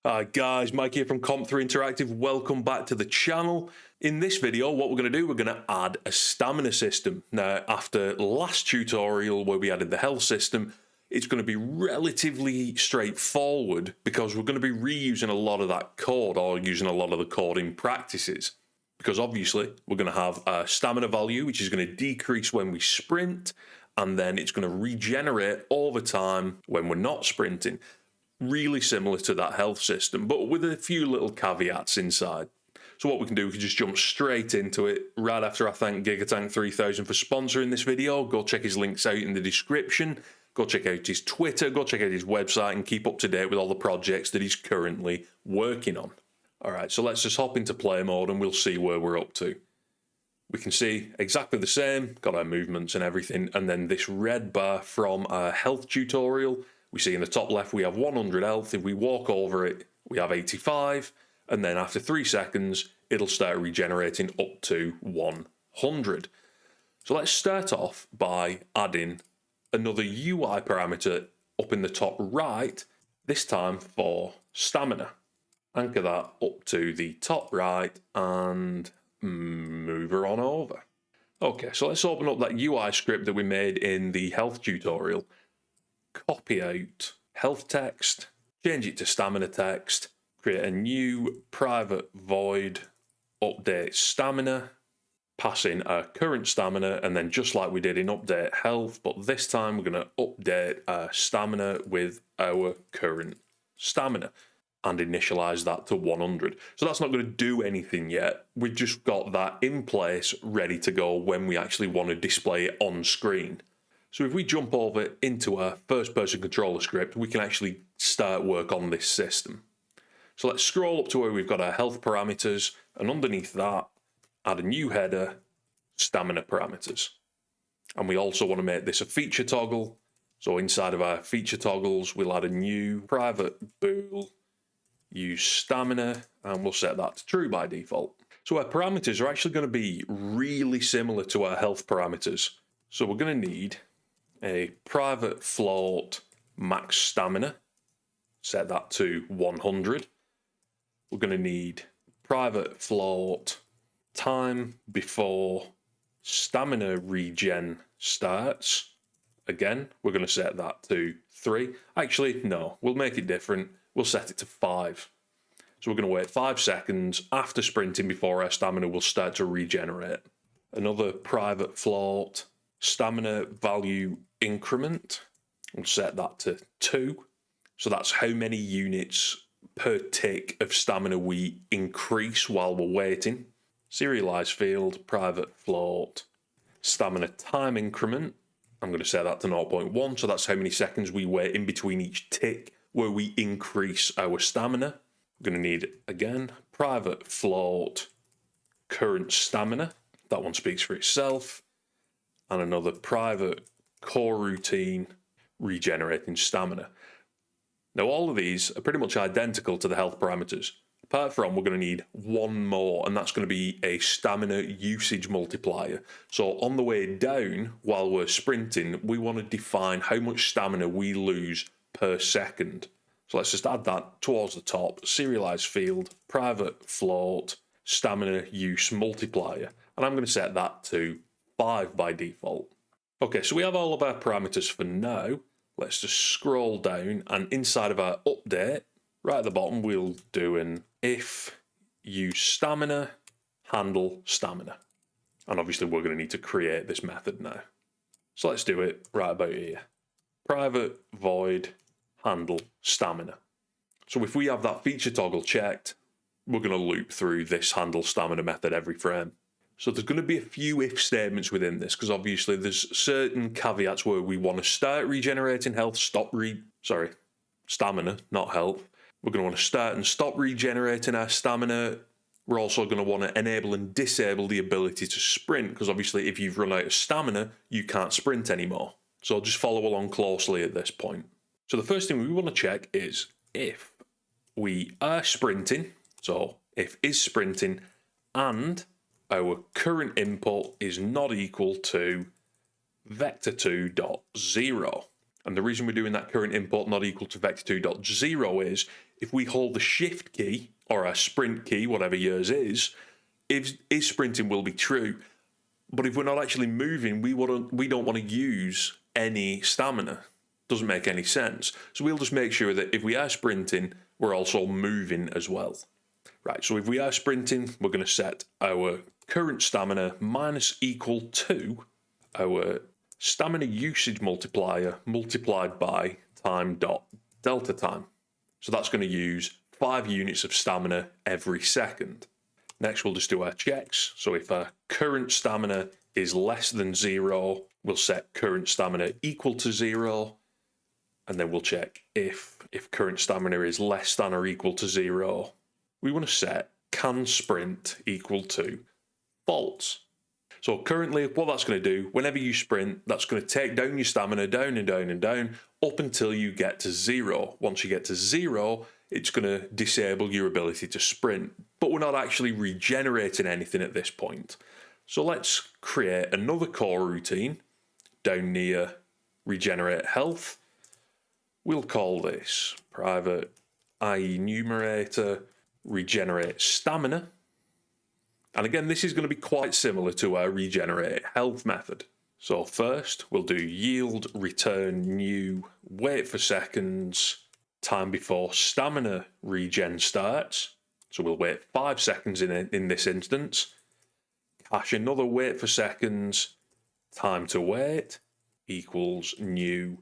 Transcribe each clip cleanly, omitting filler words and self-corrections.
Hi guys, Mike here from Comp3 Interactive. Welcome back to the channel. In this video, what we're going to do, we're going to add a stamina system. Now, after last tutorial where we added the health system, it's going to be relatively straightforward because we're going to be reusing a lot of that code or using a lot of the coding practices. Because obviously, we're going to have a stamina value, which is going to decrease when we sprint, and then it's going to regenerate over time when we're not sprinting. Really similar to that health system, but with a few little caveats inside. So what we can do, we can just jump straight into it. Right after I thank Gigatank3000 for sponsoring this video, go check his links out in the description. Go check out his Twitter, go check out his website and keep up to date with all the projects that he's currently working on. All right, so let's just hop into play mode and we'll see where we're up to. We can see exactly the same, got our movements and everything, and then this red bar from our health tutorial. We see in the top left we have 100 health. If we walk over it, we have 85. And then after 3 seconds, it'll start regenerating up to 100. So let's start off by adding another UI parameter up in the top right, this time for stamina. Anchor that up to the top right and move her on over. Okay, so let's open up that UI script that we made in the health tutorial. Copy out health text, change it to stamina text, create a new private void, update stamina, pass in our current stamina, and then just like we did in update health, but this time we're going to update our stamina with our current stamina and initialize that to 100. So that's not going to do anything yet. We've just got that in place, ready to go when we actually want to display it on screen. So if we jump over into our first-person controller script, we can actually start work on this system. So let's scroll up to where we've got our health parameters, and underneath that, add a new header, stamina parameters. And we also want to make this a feature toggle. So inside of our feature toggles, we'll add a new private bool, use stamina, and we'll set that to true by default. So our parameters are actually going to be really similar to our health parameters. So we're going to need a private float max stamina, set that to 100. We're going to need private float time before stamina regen starts. Again, we're going to set that to 3. Actually, no, we'll make it different. We'll set it to 5. So we're going to wait 5 seconds after sprinting before our stamina will start to regenerate. Another private float stamina value increment. We'll set that to 2. So that's how many units per tick of stamina we increase while we're waiting. Serialize field, private float, stamina time increment. I'm going to set that to 0.1. So that's how many seconds we wait in between each tick where we increase our stamina. We're going to need, again, private float, current stamina. That one speaks for itself. And another private core routine, regenerating stamina. Now all of these are pretty much identical to the health parameters. Apart from, we're going to need one more, and that's going to be a stamina usage multiplier. So on the way down, while we're sprinting, we want to define how much stamina we lose per second. So let's just add that towards the top, serialize field, private float, stamina use multiplier. And I'm going to set that to 5 by default. Okay, so we have all of our parameters for now. Let's just scroll down, and inside of our update, right at the bottom, we'll do an if use stamina, handle stamina. And obviously we're going to need to create this method now. So let's do it right about here. Private void handle stamina. So if we have that feature toggle checked, we're going to loop through this handle stamina method every frame. So there's going to be a few if statements within this, because obviously there's certain caveats where we want to start regenerating health, stamina, not health. We're going to want to start and stop regenerating our stamina. We're also going to want to enable and disable the ability to sprint, because obviously if you've run out of stamina, you can't sprint anymore. So just follow along closely at this point. So the first thing we want to check is if we are sprinting, so if is sprinting, and our current input is not equal to vector2.0. And the reason we're doing that current input not equal to vector2.0 is if we hold the shift key or our sprint key, whatever yours is sprinting will be true. But if we're not actually moving, we don't want to use any stamina. Doesn't make any sense. So we'll just make sure that if we are sprinting, we're also moving as well. Right, so if we are sprinting, we're going to set our current stamina minus equal to our stamina usage multiplier multiplied by time dot delta time. So that's going to use 5 units of stamina every second. Next, we'll just do our checks. So if our current stamina is less than 0, we'll set current stamina equal to 0. And then we'll check if current stamina is less than or equal to 0, we want to set can sprint equal to false. So currently what that's going to do, whenever you sprint, that's going to take down your stamina down and down and down up until you get to 0. Once you get to 0, it's going to disable your ability to sprint. But we're not actually regenerating anything at this point. So let's create another core routine down near regenerate health. We'll call this private IE numerator regenerate stamina. And again, this is going to be quite similar to our regenerate health method. So first, we'll do yield return new wait for seconds time before stamina regen starts. So we'll wait 5 seconds in this instance. Hash another wait for seconds time to wait equals new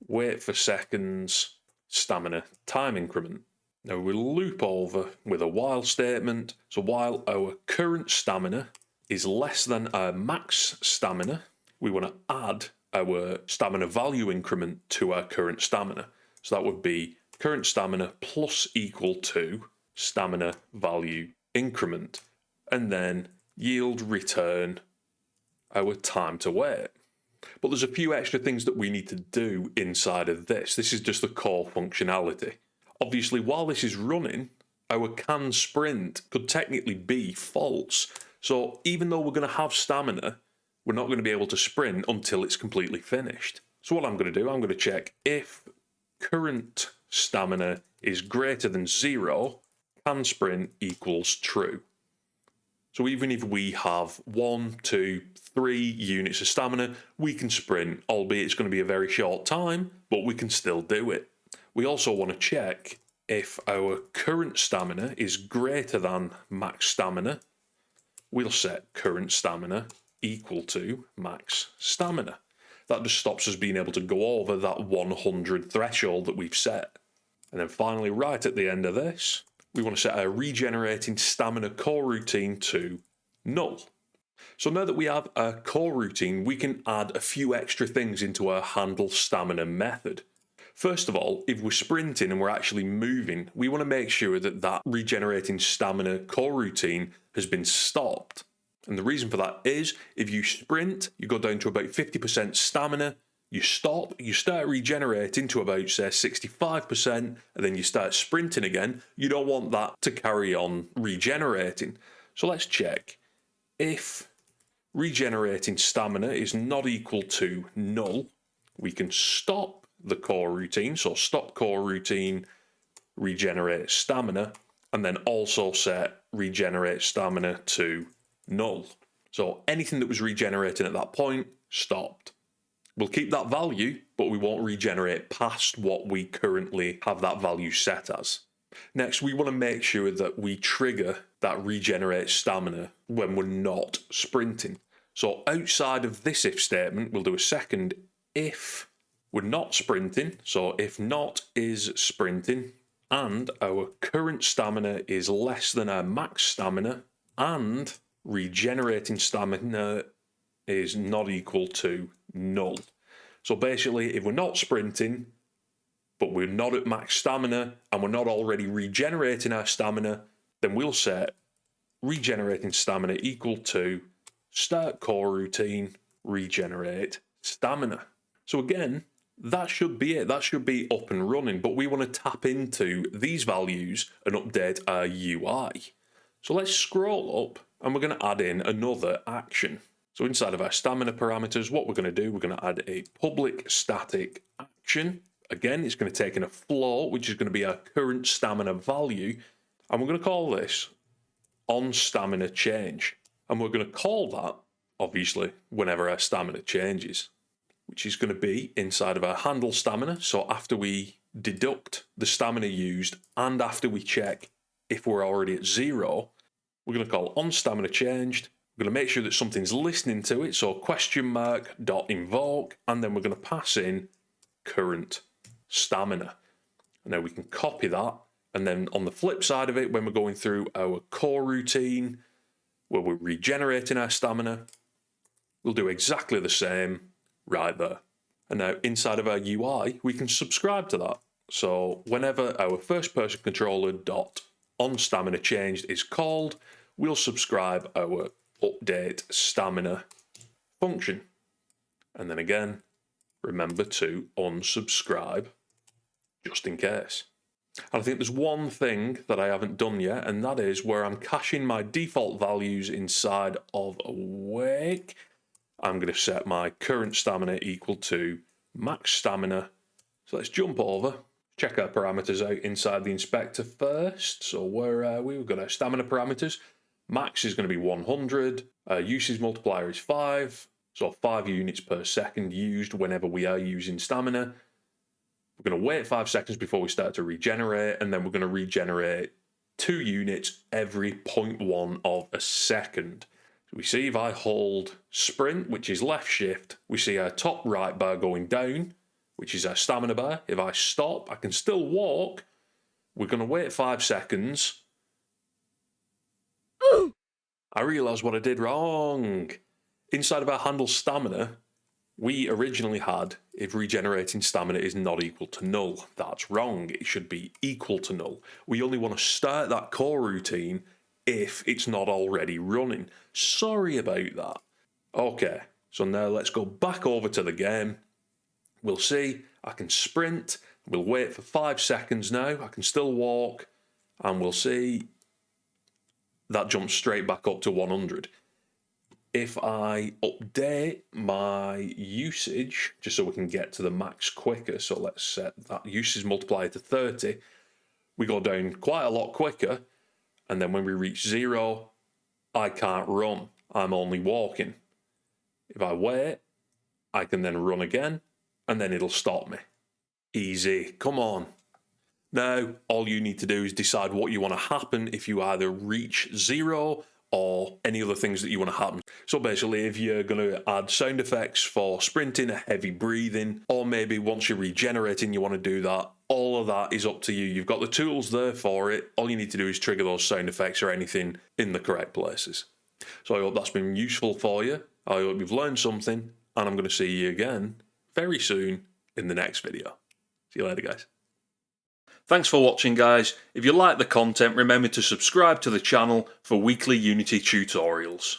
wait for seconds stamina time increment. Now we'll loop over with a while statement. So while our current stamina is less than our max stamina, we want to add our stamina value increment to our current stamina. So that would be current stamina plus equal to stamina value increment. And then yield return our time to wait. But there's a few extra things that we need to do inside of this. This is just the core functionality. Obviously, while this is running, our can sprint could technically be false. So even though we're going to have stamina, we're not going to be able to sprint until it's completely finished. So what I'm going to do, I'm going to check if current stamina is greater than 0, can sprint equals true. So even if we have 1, 2, 3 units of stamina, we can sprint, albeit it's going to be a very short time, but we can still do it. We also want to check if our current stamina is greater than max stamina. We'll set current stamina equal to max stamina. That just stops us being able to go over that 100 threshold that we've set. And then finally, right at the end of this, we want to set our regenerating stamina core routine to null. So now that we have a core routine, we can add a few extra things into our handle stamina method. First of all, if we're sprinting and we're actually moving, we want to make sure that that regenerating stamina core routine has been stopped. And the reason for that is if you sprint, you go down to about 50% stamina, you stop, you start regenerating to about, say, 65%, and then you start sprinting again. You don't want that to carry on regenerating. So let's check. If regenerating stamina is not equal to null, we can stop the core routine. So stop core routine, regenerate stamina, and then also set regenerate stamina to null. So anything that was regenerating at that point stopped. We'll keep that value, but we won't regenerate past what we currently have that value set as. Next, we want to make sure that we trigger that regenerate stamina when we're not sprinting. So outside of this if statement, we'll do a second if we're not sprinting. So if not is sprinting and our current stamina is less than our max stamina and regenerating stamina is not equal to null. So basically, if we're not sprinting, but we're not at max stamina and we're not already regenerating our stamina, then we'll set regenerating stamina equal to start core routine, regenerate stamina. So again, that should be it. That should be up and running, but we want to tap into these values and update our UI. So let's scroll up and we're going to add in another action. So inside of our stamina parameters, what we're going to do, we're going to add a public static action. Again, it's going to take in a float, which is going to be our current stamina value. And we're going to call this on stamina change. And we're going to call that, obviously, whenever our stamina changes, which is going to be inside of our handle stamina. So after we deduct the stamina used and after we check if we're already at 0, we're going to call on stamina changed. We're going to make sure that something's listening to it. So question mark.invoke, and then we're going to pass in current stamina. And now we can copy that. And then on the flip side of it, when we're going through our core routine, where we're regenerating our stamina, we'll do exactly the same right there. And now inside of our UI, we can subscribe to that. So whenever our first person controller dot on stamina changed is called, we'll subscribe our update stamina function. And then again, remember to unsubscribe just in case. And I think there's one thing that I haven't done yet, and that is where I'm caching my default values inside of awake. I'm going to set my current stamina equal to max stamina. So let's jump over, check our parameters out inside the inspector first. So where are we? We've got our stamina parameters. Max is going to be 100. Usage multiplier is 5. So 5 units per second used whenever we are using stamina. We're going to wait 5 seconds before we start to regenerate, and then we're going to regenerate 2 units every 0.1 of a second. So we see if I hold sprint, which is left shift, we see our top right bar going down, which is our stamina bar. If I stop, I can still walk. We're going to wait 5 seconds. I realised what I did wrong. Inside of our handle stamina, we originally had if regenerating stamina is not equal to null. That's wrong. It should be equal to null. We only want to start that core routine if it's not already running. Sorry about that. Okay, so now let's go back over to the game. We'll see I can sprint. We'll wait for 5 seconds now. I can still walk. And we'll see that jumps straight back up to 100. If I update my usage, just so we can get to the max quicker, so let's set that usage multiplier to 30, we go down quite a lot quicker, and then when we reach 0, I can't run, I'm only walking. If I wait, I can then run again, and then it'll stop me. Easy, come on. Now, all you need to do is decide what you want to happen if you either reach 0 or any other things that you want to happen. So basically, if you're going to add sound effects for sprinting, heavy breathing, or maybe once you're regenerating, you want to do that, all of that is up to you. You've got the tools there for it. All you need to do is trigger those sound effects or anything in the correct places. So I hope that's been useful for you. I hope you've learned something, and I'm going to see you again very soon in the next video. See you later, guys. Thanks for watching, guys. If you like the content, remember to subscribe to the channel for weekly Unity tutorials.